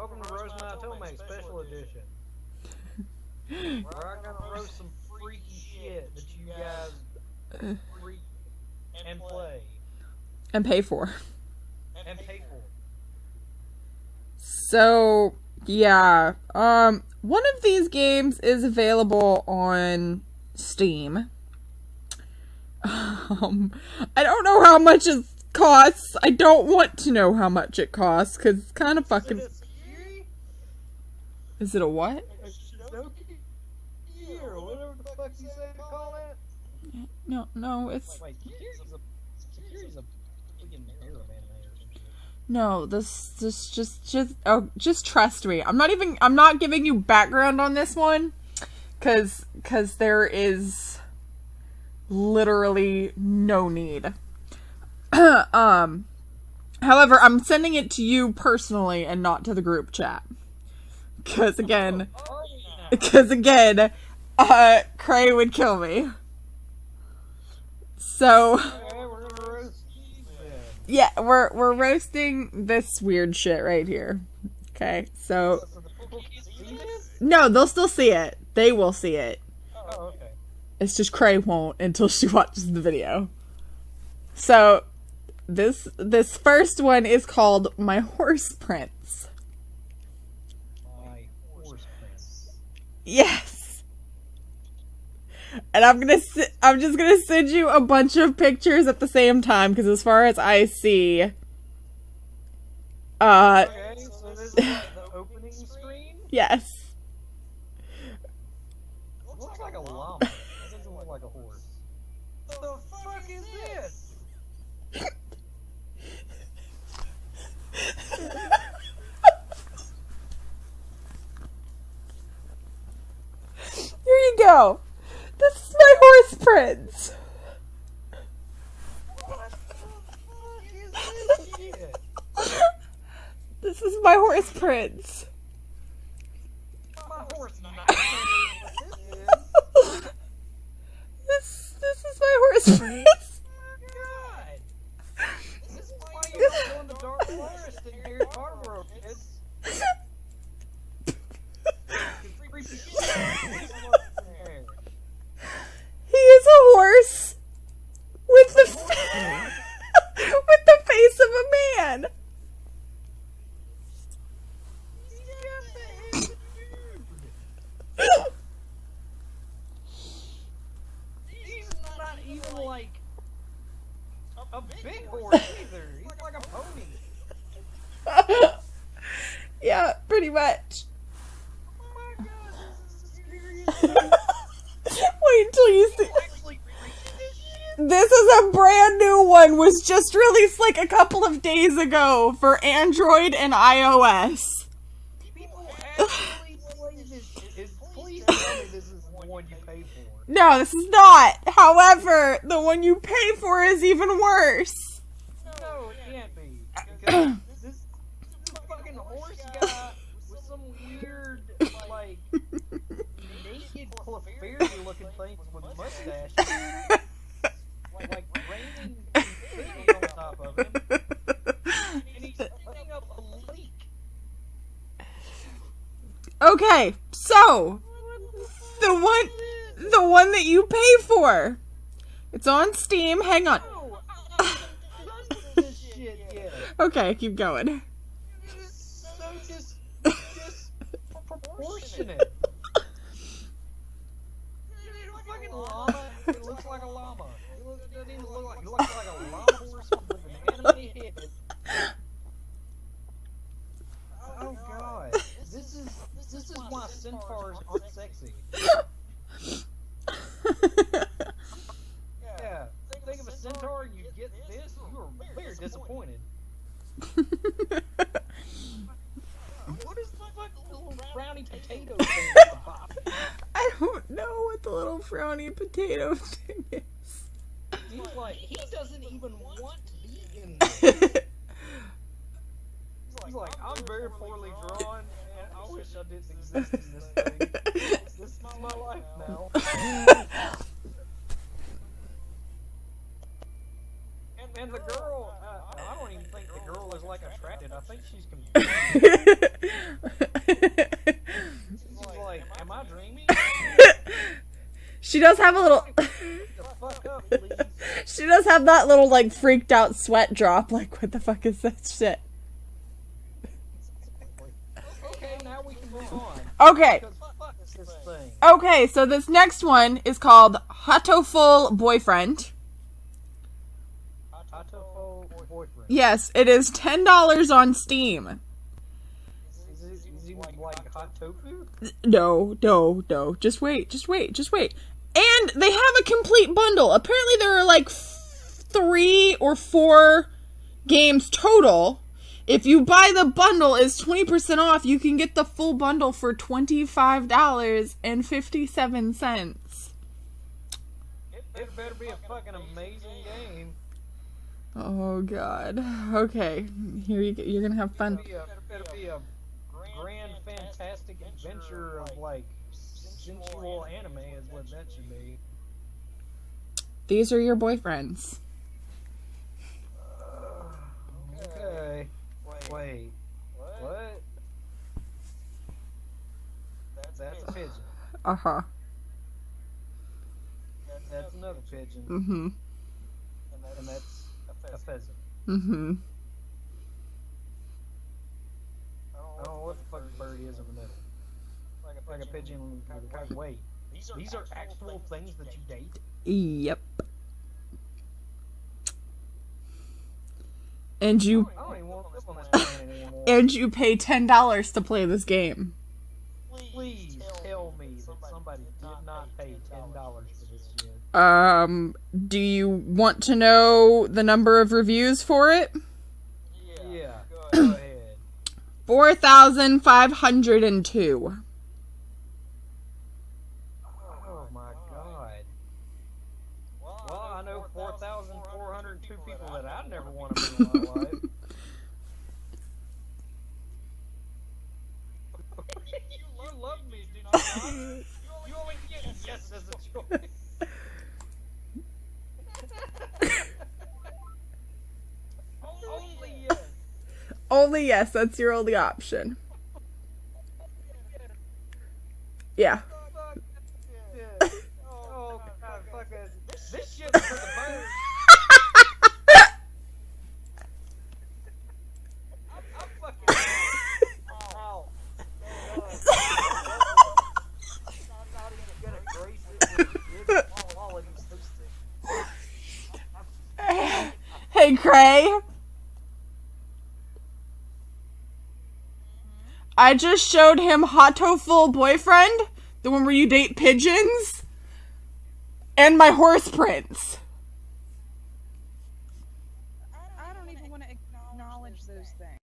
welcome to Roast My Otome Special Edition. Where I'm gonna roast some freaky shit that you guys freak and play. And pay for. And pay for. So, yeah. One of these games is available on Steam. I don't know how much it costs. I don't want to know how much it costs, because it's kind of fucking... Is it a what? Or whatever the fuck you say to call that? No, it's... Like, security's a freaking error, man. No, just trust me. I'm not giving you background on this one, cause there is literally no need. However, I'm sending it to you personally and not to the group chat. Cause again, Cray would kill me. So, yeah, we're roasting this weird shit right here. Okay, so no, they'll still see it. They will see it. Oh, okay. It's just Cray won't until she watches the video. So this first one is called My Horse Prince. My Horse Prince. Yes. And I'm just gonna send you a bunch of pictures at the same time, because as far as I see, Okay, so this is the opening screen? Yes. It looks like a llama. It doesn't look like a horse. What the fuck is this? Here you go. This is my horse prince. What the fuck is this shit? This is my horse prince. My horse not what this is. This is my horse prince. Oh my god. This is why you don't go in the dark forest and hear Barbara, kids. He is a horse with the with the face of a man. He's not even like a big horse either. He's like a pony. Yeah, pretty much. Oh my god, this is serious. Wait until you see. Actually, This is a brand new one. Was just released like a couple of days ago for Android and iOS. people actually play this shit. Please tell me this is the one you pay for. No, this is not. However, the one you pay for is even worse. No, it can't be. Because this fucking horse guy with some weird, like, naked Clefairy looking things with mustaches. Like raining confetti on top of him. And he's putting up a leak. Okay, so the one that you pay for. It's on Steam. Hang on. No, I'm not done with this shit yet. Okay, keep going. It's so disproportionate. It's a fucking llama. It looks like a llama. It doesn't even look like. It looks like a llama horse with an anime head. Oh god, this is why centaurs aren't sexy. Yeah, think of a centaur and you get this, you are very disappointed. What is the fucking little brownie potato thing at the bottom? I don't know what the little frowny potato thing is. He's like, he doesn't even want to be in this. He's like, I'm very poorly drawn, and I wish I didn't exist in this thing. This is my life now. And the girl, I don't even think the girl is like attracted. I think she's confused. She does have a little. The fuck up, please. She does have that little like freaked out sweat drop. Like, what the fuck is that shit? Okay, now we can move on. Okay. Because fuck this thing. Okay, so this next one is called Hatoful Boyfriend. Otome boyfriend. Yes, it is $10 on Steam. Is he like hot tofu? No. Just wait. And they have a complete bundle. Apparently there are like 3 or 4 games total. If you buy the bundle, it's 20% off. You can get the full bundle for $25.57. It better be a fucking amazing game. Oh god. Okay, here you're gonna have fun. Better be a grand, fantastic adventure of like sensual anime is what that should be. These are your boyfriends. Okay. Wait. What? That's a pigeon. Uh-huh. That's another pigeon. Mm-hmm. And that's a pheasant. Mm-hmm. I don't know what the fuck bird is in the middle. Like a pigeon. Wait. These are actual things that you date? Yep. And you I don't even want to live on this planet anymore. and you pay $10 to play this game. Please tell me that somebody did not pay $10 for this shit. Do you want to know the number of reviews for it? Yeah, go ahead. 4,502. Oh my god. Well, I know 4,402 people that I'd never want to be in my life. You love me, do you not? You only get yes as a choice. Only yes. Only yes, that's your only option. Yeah. Oh, God, fuck it. This shit's for the birds. I'm fucking. Oh. I'm not even gonna grace it with quality hosting. Hey, Cray. I just showed him Hatoful Boyfriend, the one where you date pigeons, and my horse prince. I don't even want to acknowledge those things.